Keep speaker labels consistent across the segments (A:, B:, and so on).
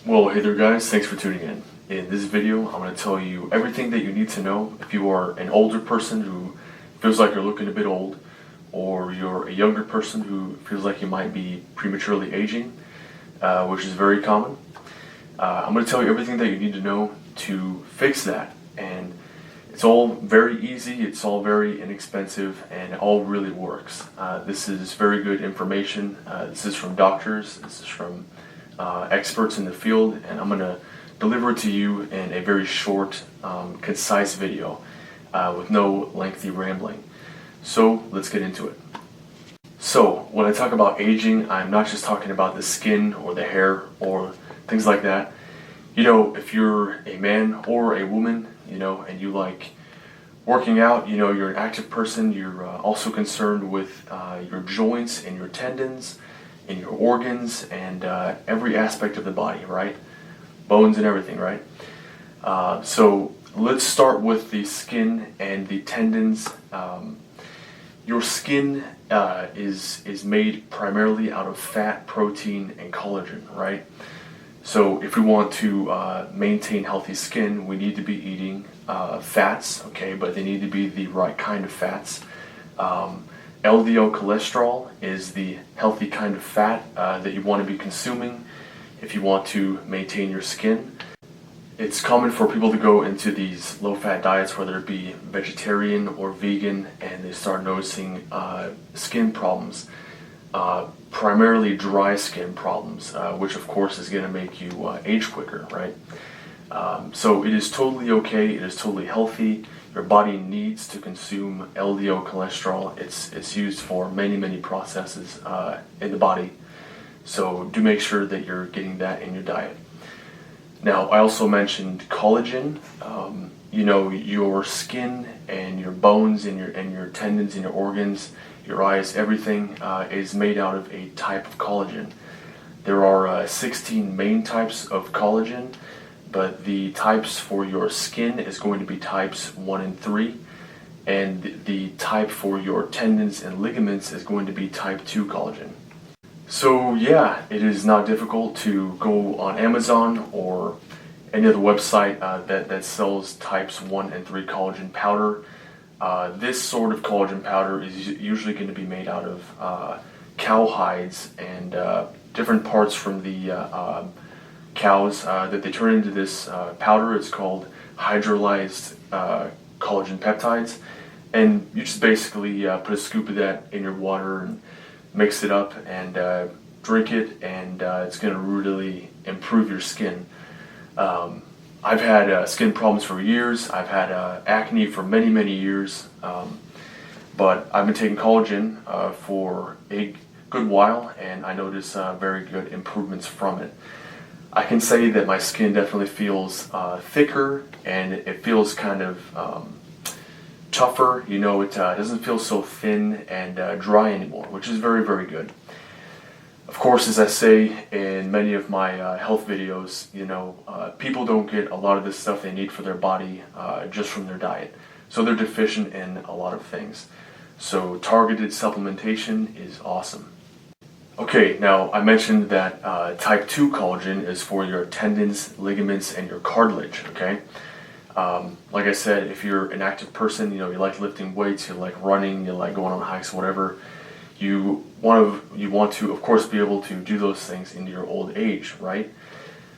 A: Well, hey there guys, thanks for tuning in. In this video, I'm going to tell you everything that you need to know if you are an older person who feels like you're looking a bit old, or you're a younger person who feels like you might be prematurely aging, which is very common. I'm going to tell you everything that you need to know to fix that, and it's all very easy, it's all very inexpensive, and it all really works. This is very good information. This is from doctors, this is from experts in the field, and I'm going to deliver it to you in a very short, concise video with no lengthy rambling. So let's get into it. So when I talk about aging, I'm not just talking about the skin or the hair or things like that. You know, if you're a man or a woman, you know, and you like working out, you know, you're an active person, you're also concerned with your joints and your tendons and your organs and every aspect of the body, right? Bones and everything, right? So let's start with the skin and the tendons. Your skin is made primarily out of fat, protein, and collagen, right? So if we want to maintain healthy skin, we need to be eating fats, okay, but they need to be the right kind of fats. LDL cholesterol is the healthy kind of fat that you want to be consuming if you want to maintain your skin. It's common for people to go into these low-fat diets, whether it be vegetarian or vegan, and they start noticing skin problems, primarily dry skin problems, which of course is going to make you age quicker, right? So it is totally okay, it is totally healthy. Your body needs to consume LDL cholesterol. It's used for many processes in the body. So do make sure that you're getting that in your diet. Now, I also mentioned collagen. You know, your skin and your bones and your tendons and your organs, your eyes, everything is made out of a type of collagen. There are 16 main types of collagen, but the types for your skin is going to be types 1 and 3, and the type for your tendons and ligaments is going to be type 2 collagen. So yeah, it is not difficult to go on Amazon or any other website that sells types 1 and 3 collagen powder. This sort of collagen powder is usually going to be made out of cow hides and different parts from the cows that they turn into this powder. It's called hydrolyzed collagen peptides, and you just basically put a scoop of that in your water and mix it up and drink it, and it's going to really improve your skin. I've had skin problems for years. I've had acne for many years, but I've been taking collagen for a good while, and I notice very good improvements from it. I can say that my skin definitely feels thicker, and it feels kind of tougher. You know, it doesn't feel so thin and dry anymore, which is very good. Of course, as I say in many of my health videos, you know, people don't get a lot of this stuff they need for their body just from their diet. So they're deficient in a lot of things. So targeted supplementation is awesome. Okay, now I mentioned that type 2 collagen is for your tendons, ligaments, and your cartilage, okay? Like I said, if you're an active person, you know, you like lifting weights, you like running, you like going on hikes, whatever, you want to, of course, be able to do those things into your old age, right?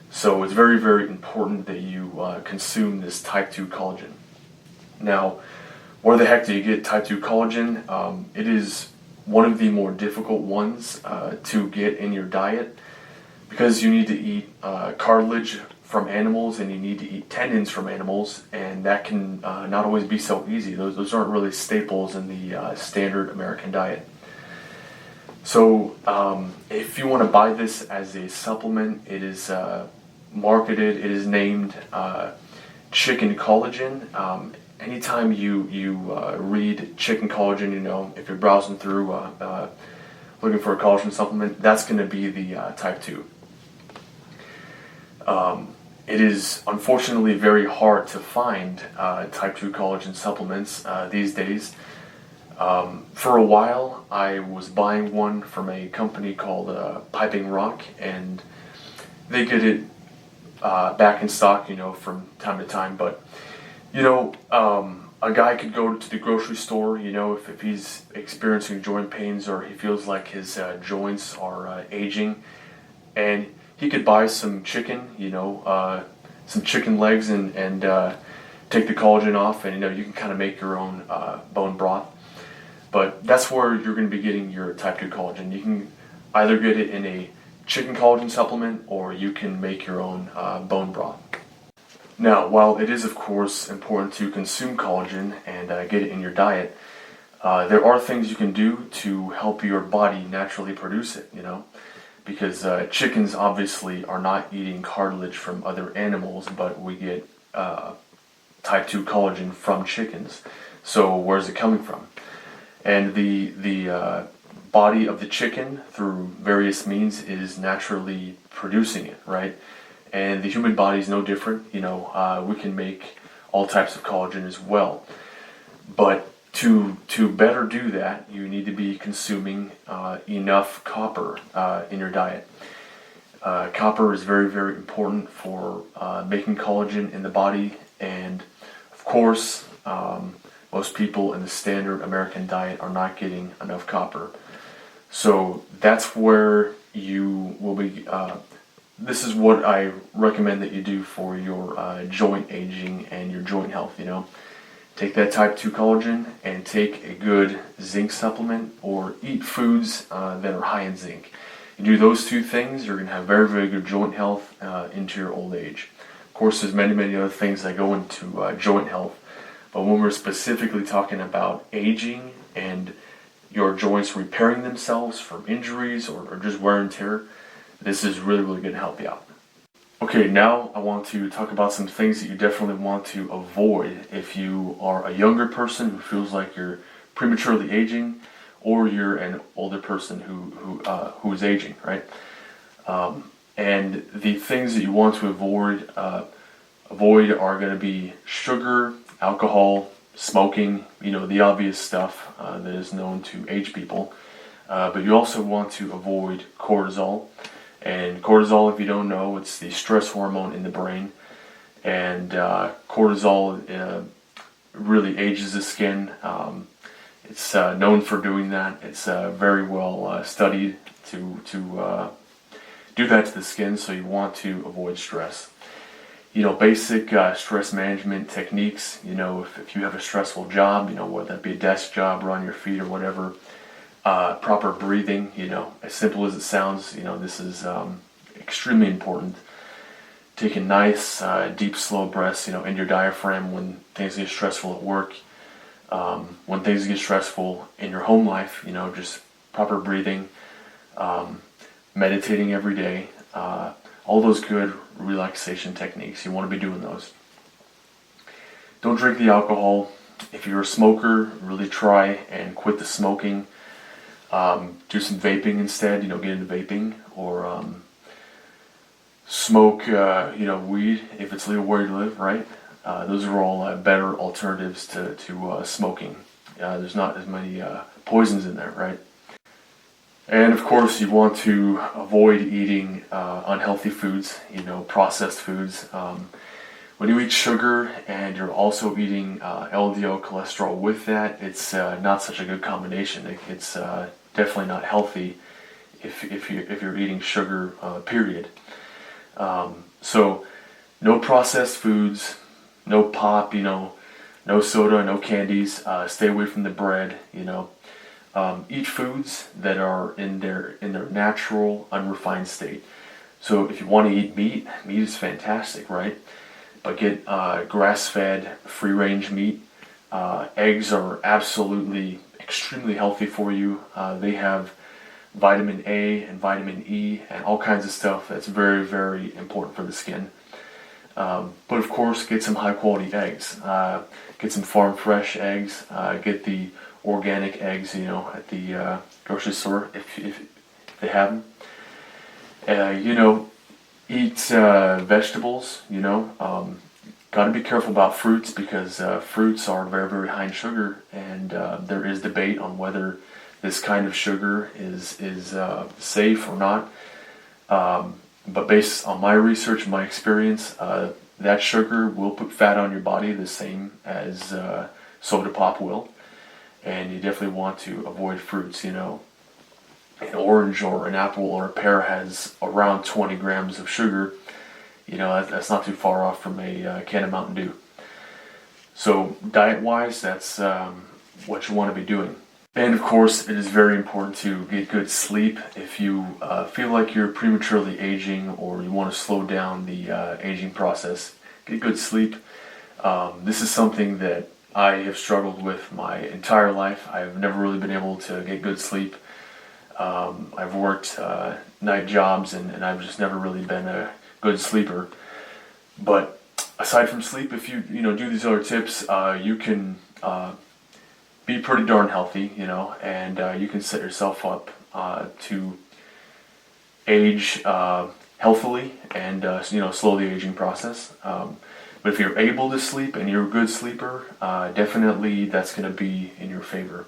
A: So it's very important that you consume this type 2 collagen. Now, where the heck do you get type 2 collagen? It is one of the more difficult ones to get in your diet, because you need to eat cartilage from animals and you need to eat tendons from animals, and that can not always be so easy. Those aren't really staples in the standard American diet. So if you want to buy this as a supplement, it is marketed, it is named chicken collagen. Anytime you read chicken collagen, you know, if you're browsing through looking for a collagen supplement, that's going to be the type 2. It is unfortunately very hard to find type 2 collagen supplements these days. For a while, I was buying one from a company called Piping Rock, and they get it back in stock, from time to time. But a guy could go to the grocery store, if he's experiencing joint pains or he feels like his joints are aging, and he could buy some chicken, some chicken legs, and take the collagen off, and you can kind of make your own bone broth. But that's where you're going to be getting your type 2 collagen. You can either get it in a chicken collagen supplement, or you can make your own bone broth. Now, while it is of course important to consume collagen and get it in your diet, there are things you can do to help your body naturally produce it, because chickens obviously are not eating cartilage from other animals, but we get type 2 collagen from chickens. So where's it coming from? And the body of the chicken, through various means, is naturally producing it, right? And the human body is no different. We can make all types of collagen as well. But to better do that, you need to be consuming enough copper in your diet. Copper is very, very important for making collagen in the body, and of course, most people in the standard American diet are not getting enough copper. So that's where you will be. This is what I recommend that you do for your joint aging and your joint health. Take that type 2 collagen and take a good zinc supplement, or eat foods that are high in zinc. You do those two things, you're going to have very, very good joint health into your old age. Of course, there's many, many other things that go into joint health, but when we're specifically talking about aging and your joints repairing themselves from injuries or just wear and tear, this is really, really going to help you out. Okay, now I want to talk about some things that you definitely want to avoid if you are a younger person who feels like you're prematurely aging, or you're an older person who is aging, right? And the things that you want to avoid are going to be sugar, alcohol, smoking, the obvious stuff that is known to age people. But you also want to avoid cortisol. And cortisol, if you don't know, it's the stress hormone in the brain. And cortisol really ages the skin. It's known for doing that. It's very well studied to do that to the skin, so you want to avoid stress. Basic stress management techniques, if you have a stressful job, whether that be a desk job or on your feet or whatever, proper breathing, as simple as it sounds, this is extremely important. Taking nice, deep, slow breaths, in your diaphragm when things get stressful at work, when things get stressful in your home life, just proper breathing, meditating every day, all those good relaxation techniques. You want to be doing those. Don't drink the alcohol. If you're a smoker, really try and quit the smoking. Do some vaping instead, get into vaping, or smoke, weed if it's legal where you live, right? Those are all better alternatives to smoking. There's not as many poisons in there, right? And of course, you want to avoid eating unhealthy foods, processed foods. When you eat sugar and you're also eating LDL cholesterol with that, it's not such a good combination. It's definitely not healthy if you're eating sugar, period. So no processed foods, no pop, no soda, no candies. Stay away from the bread, Eat foods that are in their natural, unrefined state. So if you want to eat meat is fantastic, right? But get grass-fed, free-range meat. Eggs are absolutely extremely healthy for you. They have vitamin A and vitamin E and all kinds of stuff that's very, very important for the skin. But of course, get some high-quality eggs. Get some farm fresh eggs. Get the organic eggs, at the grocery store if they have them. Eat vegetables. Got to be careful about fruits, because fruits are very, very high in sugar, and there is debate on whether this kind of sugar is safe or not. But based on my research, my experience, that sugar will put fat on your body the same as soda pop will. And you definitely want to avoid fruits. An orange or an apple or a pear has around 20 grams of sugar. That's not too far off from a can of Mountain Dew. So diet-wise, that's what you want to be doing. And of course, it is very important to get good sleep. If you feel like you're prematurely aging or you want to slow down the aging process, get good sleep. This is something that I have struggled with my entire life. I've never really been able to get good sleep. I've worked night jobs and I've just never really been a good sleeper. But aside from sleep, if you do these other tips, you can be pretty darn healthy, and you can set yourself up to age healthily and slow the aging process. But if you're able to sleep and you're a good sleeper, definitely that's going to be in your favor.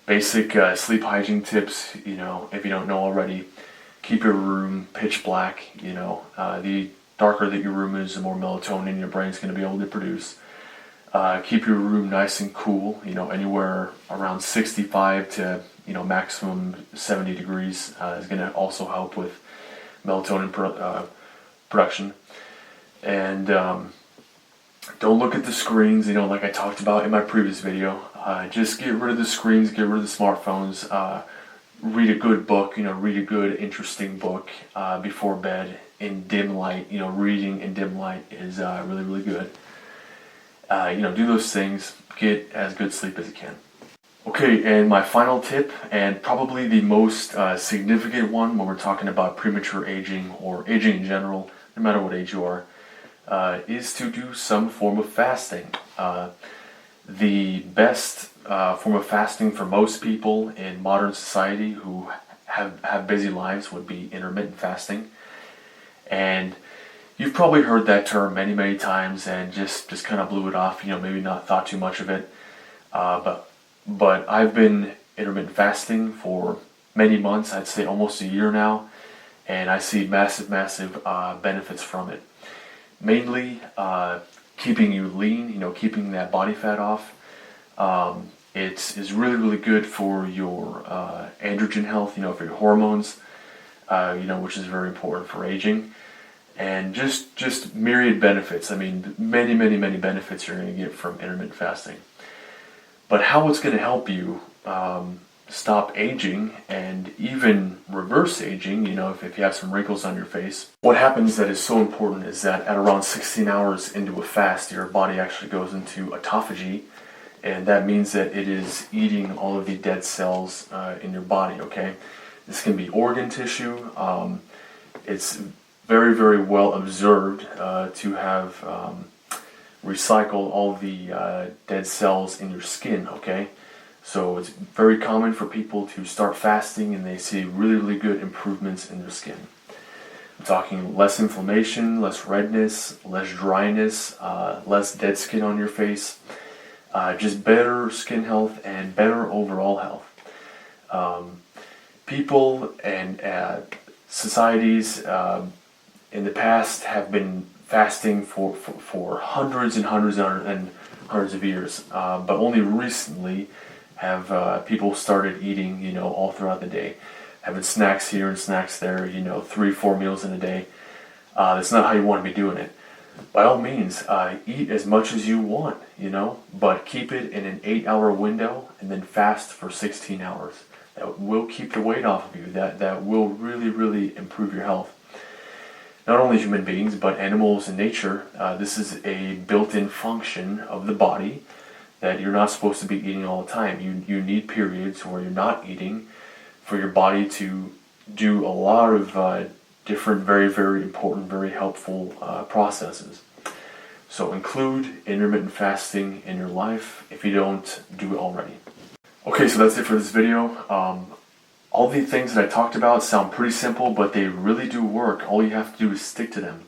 A: Basic sleep hygiene tips, if you don't know already, keep your room pitch black. The darker that your room is, the more melatonin your brain's going to be able to produce. Keep your room nice and cool, anywhere around 65 to, maximum 70 degrees is going to also help with melatonin production. And don't look at the screens, like I talked about in my previous video. Just get rid of the screens, get rid of the smartphones. Read a good book, read a good, interesting book before bed in dim light. Reading in dim light is really, really good. Do those things, get as good sleep as you can. Okay, and my final tip, and probably the most significant one when we're talking about premature aging or aging in general, no matter what age you are, is to do some form of fasting. The best form of fasting for most people in modern society who have busy lives would be intermittent fasting. And you've probably heard that term many, many times and just kind of blew it off, maybe not thought too much of it. But I've been intermittent fasting for many months, I'd say almost a year now, and I see massive, massive benefits from it. Mainly keeping you lean, keeping that body fat off. It's really, really good for your androgen health, for your hormones, which is very important for aging. And just myriad benefits. I mean, many, many, many benefits you're going to get from intermittent fasting. But how it's going to help you stop aging and even reverse aging, if you have some wrinkles on your face. What happens that is so important is that at around 16 hours into a fast, your body actually goes into autophagy, and that means that it is eating all of the dead cells in your body, okay? This can be organ tissue. It's very, very well observed to have recycled all the dead cells in your skin, okay? So it's very common for people to start fasting and they see really, really good improvements in their skin. I'm talking less inflammation, less redness, less dryness, less dead skin on your face, just better skin health and better overall health. People and societies in the past have been fasting for hundreds and hundreds and hundreds of years, but only recently have people started eating, all throughout the day, having snacks here and snacks there, 3-4 meals in a day. That's not how you want to be doing it. By all means, eat as much as you want, but keep it in an 8-hour window and then fast for 16 hours. That will keep the weight off of you. That will really, really improve your health. Not only human beings, but animals in nature. This is a built-in function of the body that you're not supposed to be eating all the time. You need periods where you're not eating for your body to do a lot of different, very, very important, very helpful processes. So include intermittent fasting in your life if you don't do it already. Okay, so that's it for this video. All the things that I talked about sound pretty simple, but they really do work. All you have to do is stick to them.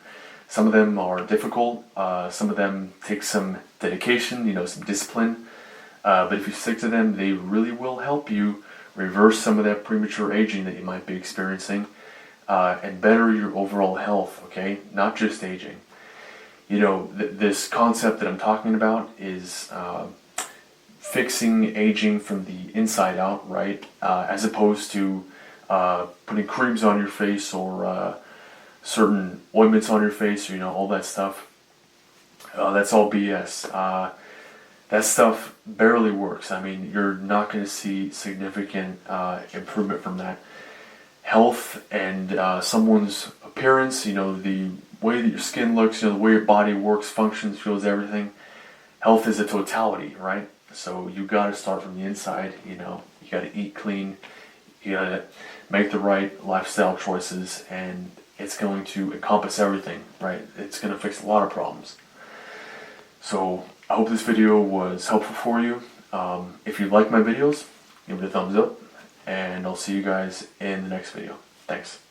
A: Some of them are difficult. Some of them take some dedication, some discipline. But if you stick to them, they really will help you reverse some of that premature aging that you might be experiencing. and better your overall health, okay? Not just aging. You know, this concept that I'm talking about is fixing aging from the inside out, right? As opposed to putting creams on your face or certain ointments on your face, or, you know, all that stuff. That's all BS. That stuff barely works. I mean, you're not going to see significant improvement from that. Health and someone's appearance, you know, the way that your skin looks, you know, the way your body works, functions, feels, everything. Health is a totality, right? So you got to start from the inside. You know, you got to eat clean. You got to make the right lifestyle choices, and it's going to encompass everything, right? It's going to fix a lot of problems. So I hope this video was helpful for you. If you like my videos, give it a thumbs up, and I'll see you guys in the next video. Thanks.